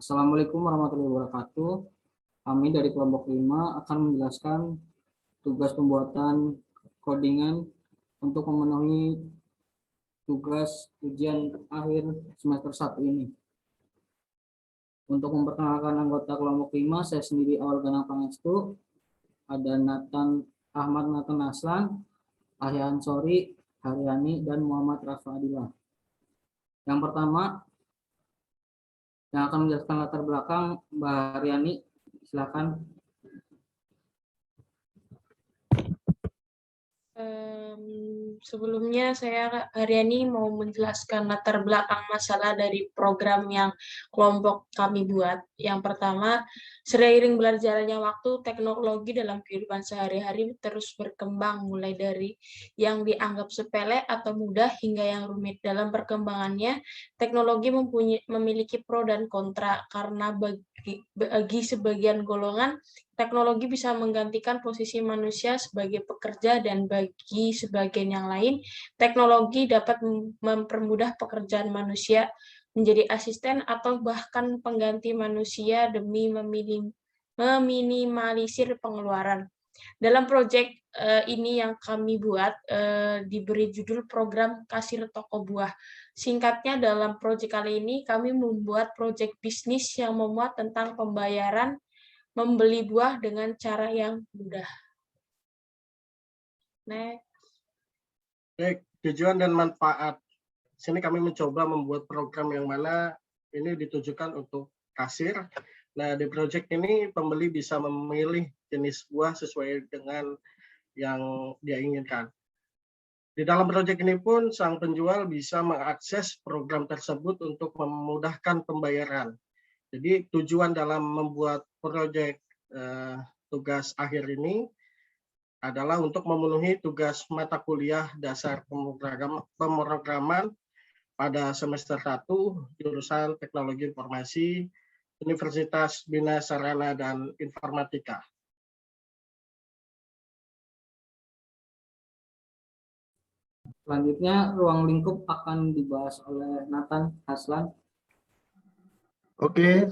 Assalamualaikum warahmatullahi wabarakatuh. Kami dari kelompok 5 akan menjelaskan tugas pembuatan codingan untuk memenuhi tugas ujian akhir semester 1 ini. Untuk memperkenalkan anggota kelompok 5, saya sendiri Awal Ganang Pangestu, ada Ahmad Nathan Aslan, Ahyan Sori, Haryani, dan Muhammad Rafa Adillah. Yang pertama, yang akan menjelaskan latar belakang Mbak Haryani, silakan. Sebelumnya saya Haryani mau menjelaskan latar belakang masalah dari program yang kelompok kami buat. Yang pertama, seiring berjalannya waktu, teknologi dalam kehidupan sehari-hari terus berkembang, mulai dari yang dianggap sepele atau mudah hingga yang rumit. Dalam perkembangannya, teknologi memiliki pro dan kontra, karena bagi sebagian golongan, teknologi bisa menggantikan posisi manusia sebagai pekerja, dan bagi sebagian yang lain, teknologi dapat mempermudah pekerjaan manusia menjadi asisten atau bahkan pengganti manusia demi meminimalisir pengeluaran. Dalam proyek ini yang kami buat diberi judul program kasir toko buah. Singkatnya, dalam proyek kali ini kami membuat proyek bisnis yang memuat tentang pembayaran membeli buah dengan cara yang mudah. Next. Baik, tujuan dan manfaat. Sini kami mencoba membuat program yang mana ini ditujukan untuk kasir. Nah, di proyek ini pembeli bisa memilih jenis buah sesuai dengan yang dia inginkan. Di dalam proyek ini pun sang penjual bisa mengakses program tersebut untuk memudahkan pembayaran. Jadi tujuan dalam membuat proyek tugas akhir ini adalah untuk memenuhi tugas mata kuliah dasar pemrograman pada semester 1 jurusan Teknologi Informasi Universitas Bina Sarana dan Informatika. Selanjutnya, ruang lingkup akan dibahas oleh Nathan Aslan. Oke,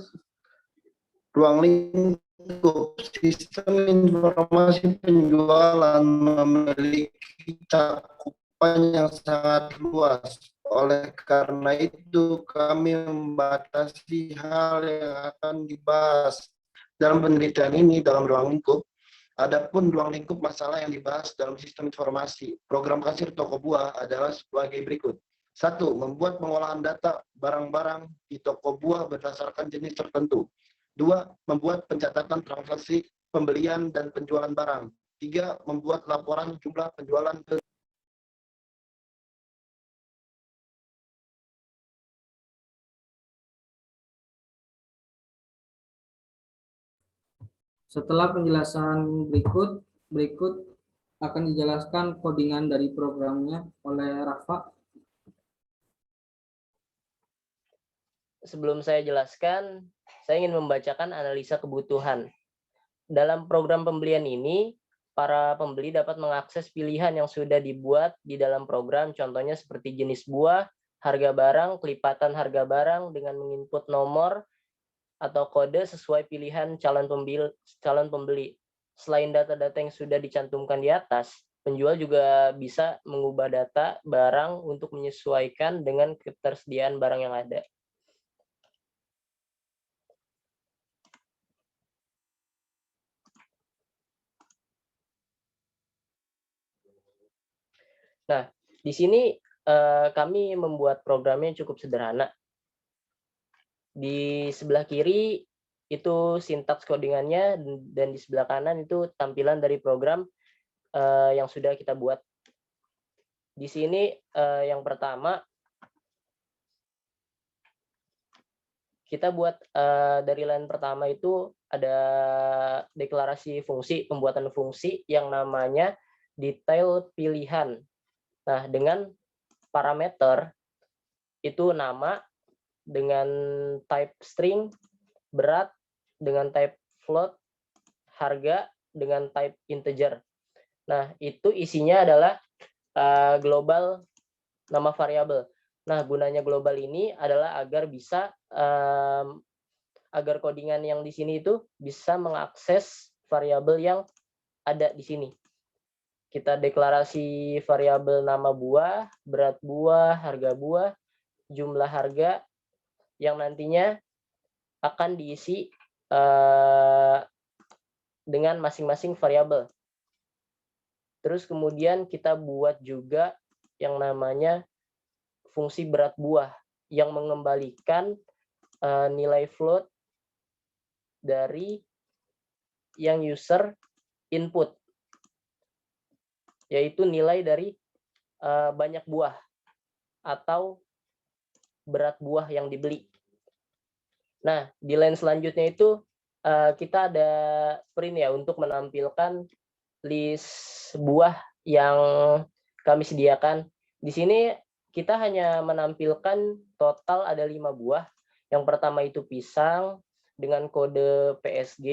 ruang lingkup sistem informasi penjualan memiliki cakupan yang sangat luas. Oleh karena itu, kami membatasi hal yang akan dibahas dalam penelitian ini dalam ruang lingkup. Adapun ruang lingkup masalah yang dibahas dalam sistem informasi, program kasir toko buah adalah sebagai berikut. 1. Membuat pengolahan data barang-barang di toko buah berdasarkan jenis tertentu. 2. Membuat pencatatan transaksi pembelian dan penjualan barang. 3. Membuat laporan jumlah penjualan ke Setelah penjelasan berikut akan dijelaskan codingan dari programnya oleh Rafa. Sebelum saya jelaskan, saya ingin membacakan analisa kebutuhan. Dalam program pembelian ini, para pembeli dapat mengakses pilihan yang sudah dibuat di dalam program, contohnya seperti jenis buah, harga barang, kelipatan harga barang dengan menginput nomor atau kode sesuai pilihan calon pembeli. Selain data-data yang sudah dicantumkan di atas, penjual juga bisa mengubah data barang untuk menyesuaikan dengan ketersediaan barang yang ada. Nah, di sini kami membuat programnya cukup sederhana. Di sebelah kiri itu sintaks codingannya, dan di sebelah kanan itu tampilan dari program yang sudah kita buat. Di sini yang pertama kita buat dari line pertama itu ada deklarasi fungsi, pembuatan fungsi yang namanya detail pilihan. Nah, dengan parameter itu nama dengan type string, berat dengan type float, harga dengan type integer. Nah, itu isinya adalah global nama variabel. Nah, gunanya global ini adalah agar bisa agar codingan yang di sini itu bisa mengakses variabel yang ada di sini. Kita deklarasi variabel nama buah, berat buah, harga buah, jumlah harga yang nantinya akan diisi dengan masing-masing variabel. Terus kemudian kita buat juga yang namanya fungsi berat buah yang mengembalikan nilai float dari yang user input, yaitu nilai dari banyak buah atau berat buah yang dibeli. Nah, di line selanjutnya itu kita ada print ya untuk menampilkan list buah yang kami sediakan. Di sini kita hanya menampilkan total ada 5 buah. Yang pertama itu pisang dengan kode PSG,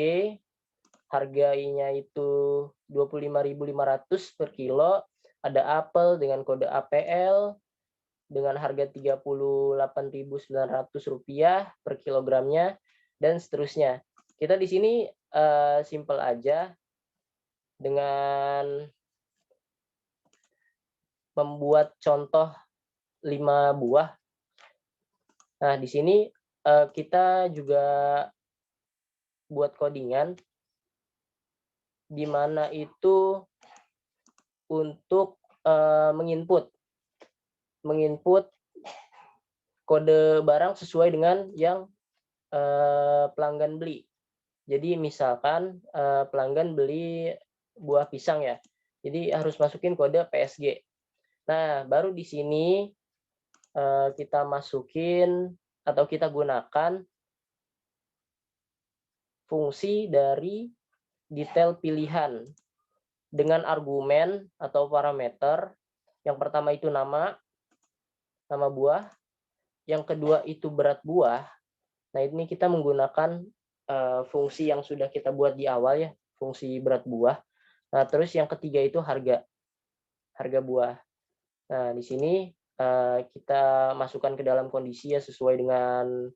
harganya itu 25.500 per kilo. Ada apel dengan kode APL dengan harga Rp38.900 per kilogramnya, dan seterusnya. Kita di sini simple aja dengan membuat contoh 5 buah. Nah, di sini kita juga buat codingan di mana itu untuk menginput kode barang sesuai dengan yang pelanggan beli. Jadi misalkan pelanggan beli buah pisang ya, jadi harus masukin kode PSG. Nah, baru di sini kita masukin atau kita gunakan fungsi dari detail pilihan dengan argumen atau parameter. Yang pertama itu nama buah, yang kedua itu berat buah. Nah, ini kita menggunakan fungsi yang sudah kita buat di awal ya, fungsi berat buah. Nah, terus yang ketiga itu harga buah. Nah, di sini kita masukkan ke dalam kondisi ya sesuai dengan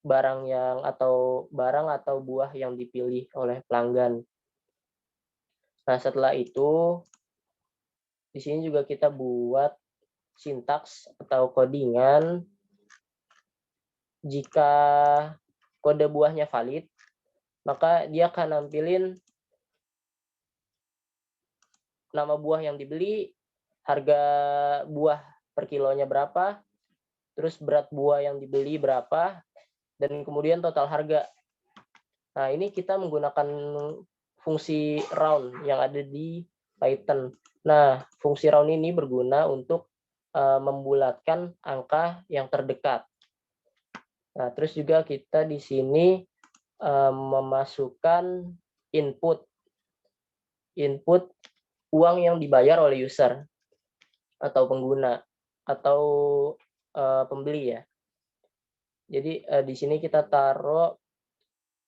barang atau buah yang dipilih oleh pelanggan. Nah, setelah itu di sini juga kita buat sintaks atau codingan. Jika kode buahnya valid, maka dia akan nampilin nama buah yang dibeli, harga buah per kilonya berapa, terus berat buah yang dibeli berapa, dan kemudian total harga. Nah, ini kita menggunakan fungsi round yang ada di Python. Nah, fungsi round ini berguna untuk membulatkan angka yang terdekat. Nah, terus juga kita di sini memasukkan input uang yang dibayar oleh user atau pengguna atau pembeli ya. Jadi di sini kita taruh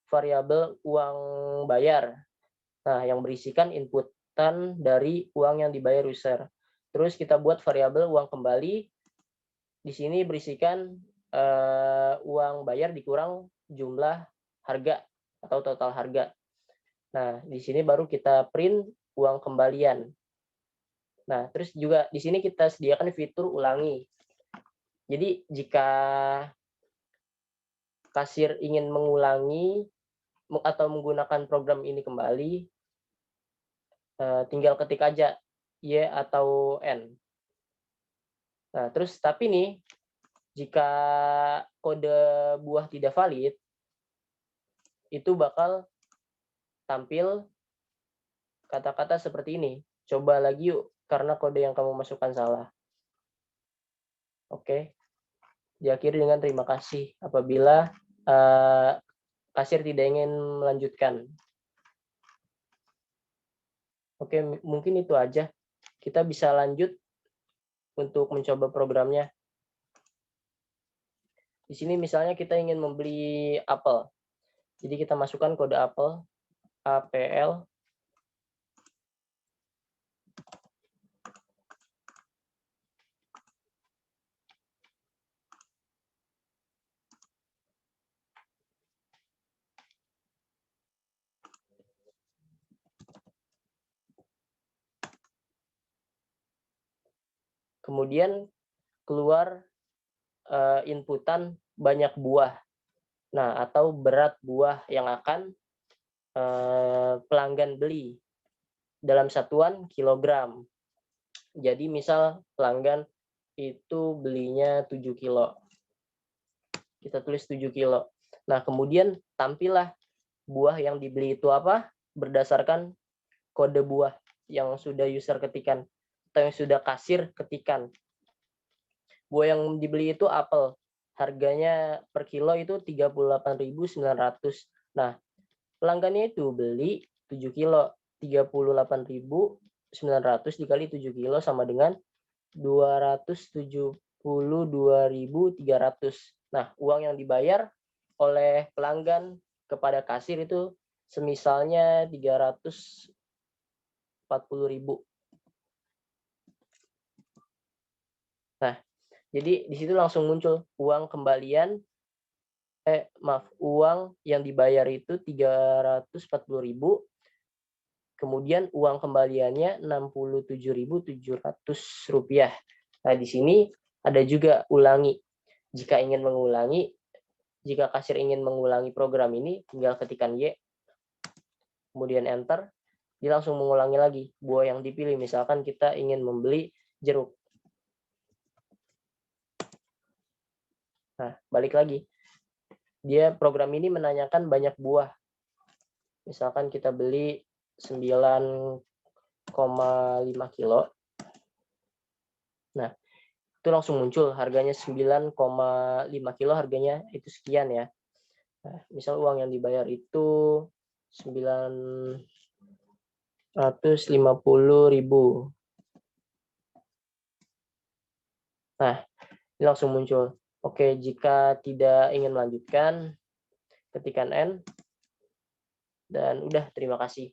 variabel uang bayar. Nah, yang berisikan inputan dari uang yang dibayar user. Terus kita buat variabel uang kembali. Di sini berisikan uang bayar dikurang jumlah harga atau total harga. Nah, di sini baru kita print uang kembalian. Nah, terus juga di sini kita sediakan fitur ulangi. Jadi jika kasir ingin mengulangi atau menggunakan program ini kembali, tinggal ketik aja Y atau N. Nah, terus tapi nih, jika kode buah tidak valid, itu bakal tampil kata-kata seperti ini. Coba lagi yuk, karena kode yang kamu masukkan salah. Oke. Diakhiri dengan terima kasih apabila kasir tidak ingin melanjutkan. Oke, mungkin itu aja. Kita bisa lanjut untuk mencoba programnya. Di sini misalnya kita ingin membeli apel. Jadi kita masukkan kode apel, APL. Kemudian keluar inputan banyak buah. Nah, atau berat buah yang akan pelanggan beli dalam satuan kilogram. Jadi misal pelanggan itu belinya 7 kilo. Kita tulis 7 kilo. Nah, kemudian tampillah buah yang dibeli itu apa? Berdasarkan kode buah yang sudah user ketikan atau yang sudah kasir ketikan. Buah yang dibeli itu apel. Harganya per kilo itu 38.900. Nah, pelanggannya itu beli 7 kilo. 38.900 dikali 7 kilo sama dengan 272.300. Nah, uang yang dibayar oleh pelanggan kepada kasir itu semisalnya 340.000. Nah, jadi di situ langsung muncul uang kembalian uang yang dibayar itu 340.000, kemudian uang kembaliannya 67.700 rupiah. Nah, di sini ada juga ulangi. Jika kasir ingin mengulangi program ini, tinggal ketikkan Y, kemudian enter, dia langsung mengulangi lagi buah yang dipilih. Misalkan kita ingin membeli jeruk. Nah, balik lagi. Program ini menanyakan banyak buah. Misalkan kita beli 9,5 kilo. Nah, itu langsung muncul harganya 9,5 kilo, harganya itu sekian ya. Nah, misal uang yang dibayar itu 950.000. Nah, ini langsung muncul. Oke, jika tidak ingin melanjutkan, ketikkan N. Dan udah, terima kasih.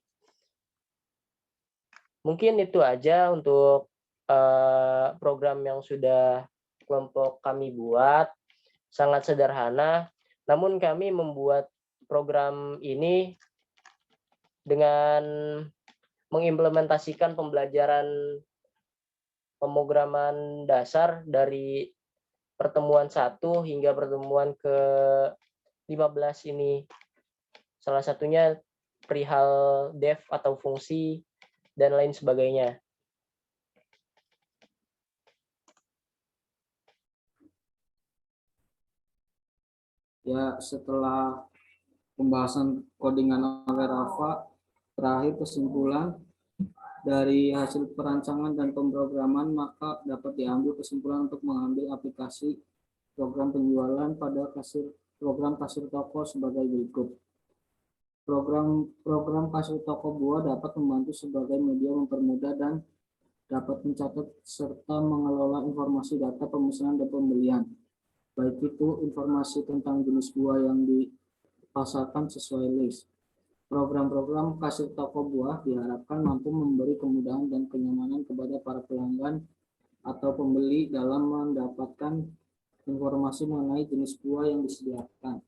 Mungkin itu aja untuk program yang sudah kelompok kami buat. Sangat sederhana, namun kami membuat program ini dengan mengimplementasikan pembelajaran pemrograman dasar dari pertemuan 1 hingga pertemuan ke-15 ini. Salah satunya perihal def atau fungsi dan lain sebagainya. Ya, setelah pembahasan codingan oleh Rafa, terakhir kesimpulan dari hasil perancangan dan pemrograman, maka dapat diambil kesimpulan untuk mengambil aplikasi program penjualan pada program kasir toko sebagai berikut. Program kasir toko buah dapat membantu sebagai media mempermudah dan dapat mencatat serta mengelola informasi data pemesanan dan pembelian. Baik itu informasi tentang jenis buah yang dipasarkan sesuai list. Program-program kasir toko buah diharapkan mampu memberi kemudahan dan kenyamanan kepada para pelanggan atau pembeli dalam mendapatkan informasi mengenai jenis buah yang disediakan.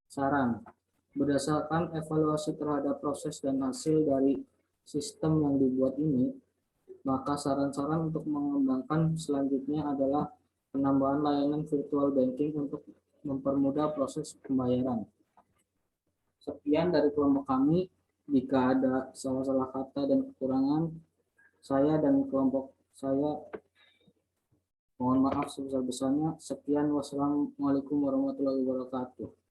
Saran, berdasarkan evaluasi terhadap proses dan hasil dari sistem yang dibuat ini, maka saran-saran untuk mengembangkan selanjutnya adalah penambahan layanan virtual banking untuk mempermudah proses pembayaran. Sekian dari kelompok kami. Jika ada salah-salah kata dan kekurangan, saya dan kelompok saya mohon maaf sebesar-besarnya. Sekian, wassalamualaikum warahmatullahi wabarakatuh.